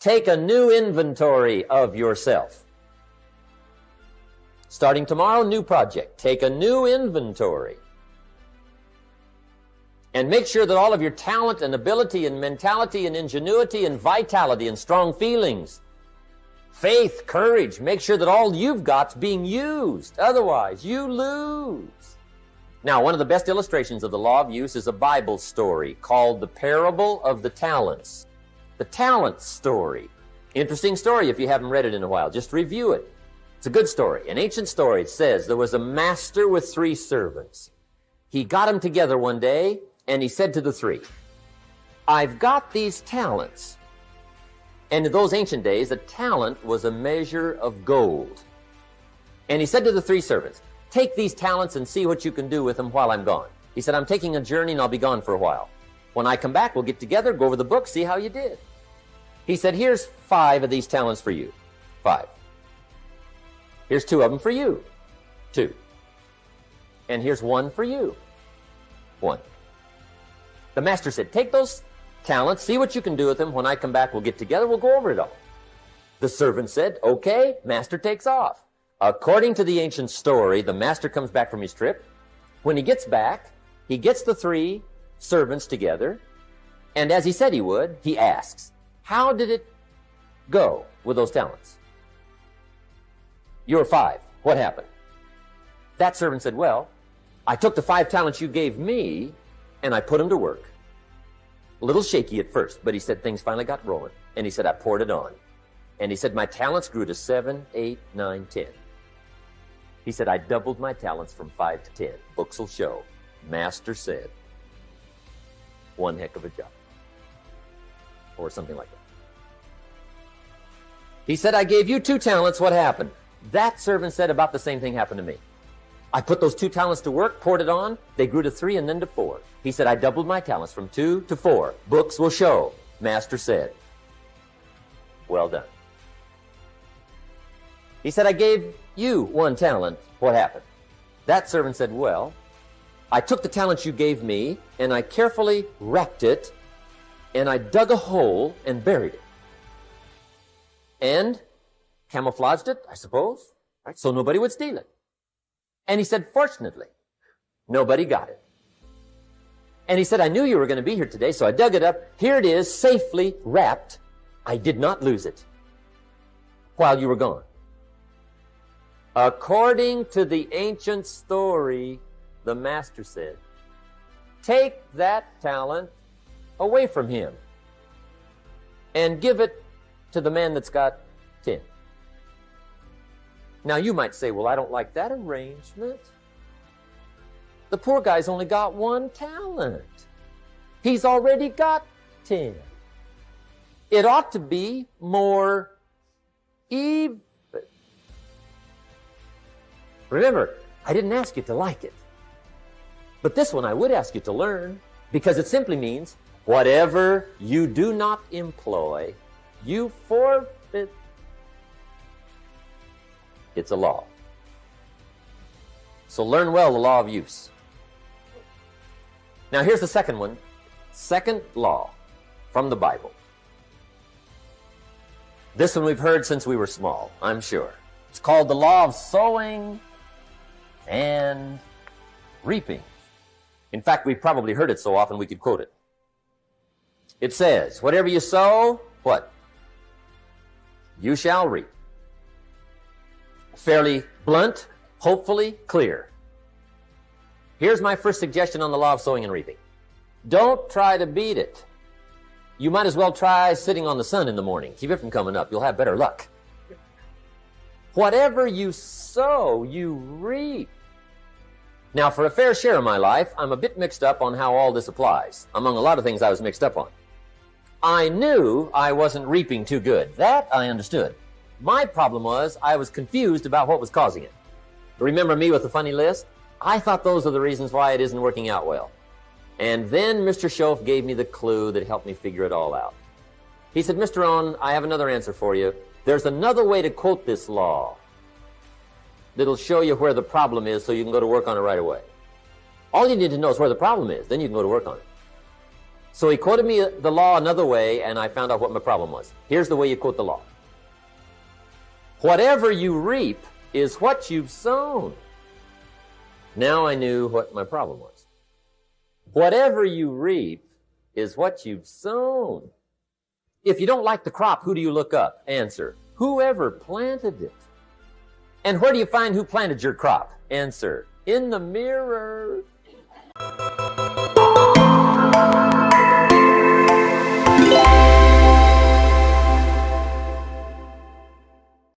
Take a new inventory of yourself. Starting tomorrow, new project. Take a new inventory. And make sure that all of your talent and ability and mentality and ingenuity and vitality and strong feelings, faith, courage, make sure that all you've got's being used. Otherwise, you lose. Now, one of the best illustrations of the law of use is a Bible story called the parable of the talents. The talent story. Interesting story if you haven't read it in a while. Just review it. It's a good story. An ancient story. It says there was a master with 3 servants. He got them together one day, and he said to the 3, I've got these talents. And in those ancient days, a talent was a measure of gold. And he said to the 3 servants, take these talents and see what you can do with them while I'm gone. He said, I'm taking a journey and I'll be gone for a while. When I come back, we'll get together, go over the book, see how you did. He said, here's 5 of these talents for you. 5. Here's 2 of them for you. 2. And here's 1 for you. 1. The master said, take those talents, see what you can do with them. When I come back, we'll get together, we'll go over it all. The servant said, okay, master takes off. According to the ancient story, the master comes back from his trip. When he gets back, he gets the 3 servants together, and as he said he would, he asks, how did it go with those talents? You're 5. What happened? That servant said, well, I took the 5 talents you gave me, and I put them to work. A little shaky at first, but he said things finally got rolling. And he said, I poured it on. And he said, my talents grew to 7, 8, 9, 10. He said, I doubled my talents from 5 to 10. Books will show. Master said, one heck of a job. Or something like that. He said, I gave you 2 talents. What happened? That servant said, about the same thing happened to me. I put those 2 talents to work, poured it on. They grew to 3 and then to 4. He said, I doubled my talents from 2 to 4. Books will show. Master said, well done. He said, I gave you 1 talent. What happened? That servant said, well, I took the talents you gave me, and I carefully wrapped it, and I dug a hole and buried it. And camouflaged it, I suppose, right? So nobody would steal it. And he said, fortunately, nobody got it. And he said, I knew you were going to be here today, so I dug it up. Here it is, safely wrapped. I did not lose it while you were gone. According to the ancient story, the master said, take that talent away from him and give it to the man that's got 10. Now you might say, well, I don't like that arrangement. The poor guy's only got 1 talent. He's already got 10. It ought to be more even. Remember, I didn't ask you to like it. But this one I would ask you to learn, because it simply means whatever you do not employ, you forfeit. It's a law. So learn well the law of use. Now here's the second one. Second law from the Bible. This one we've heard since we were small, I'm sure. It's called the law of sowing and reaping. In fact, we've probably heard it so often we could quote it. It says, whatever you sow, what? You shall reap. Fairly blunt, hopefully clear. Here's my first suggestion on the law of sowing and reaping. Don't try to beat it. You might as well try sitting on the sun in the morning. Keep it from coming up. You'll have better luck. Whatever you sow, you reap. Now, for a fair share of my life, I'm a bit mixed up on how all this applies. Among a lot of things I was mixed up on. I knew I wasn't reaping too good. That I understood. My problem was I was confused about what was causing it. Remember me with the funny list? I thought those are the reasons why it isn't working out well. And then Mr. Schoaf gave me the clue that helped me figure it all out. He said, Mr. Rohn, I have another answer for you. There's another way to quote this law that'll show you where the problem is so you can go to work on it right away. All you need to know is where the problem is. Then you can go to work on it. So he quoted me the law another way, and I found out what my problem was. Here's the way you quote the law. Whatever you reap is what you've sown. Now I knew what my problem was. Whatever you reap is what you've sown. If you don't like the crop, who do you look up? Answer, whoever planted it. And where do you find who planted your crop? Answer, in the mirror.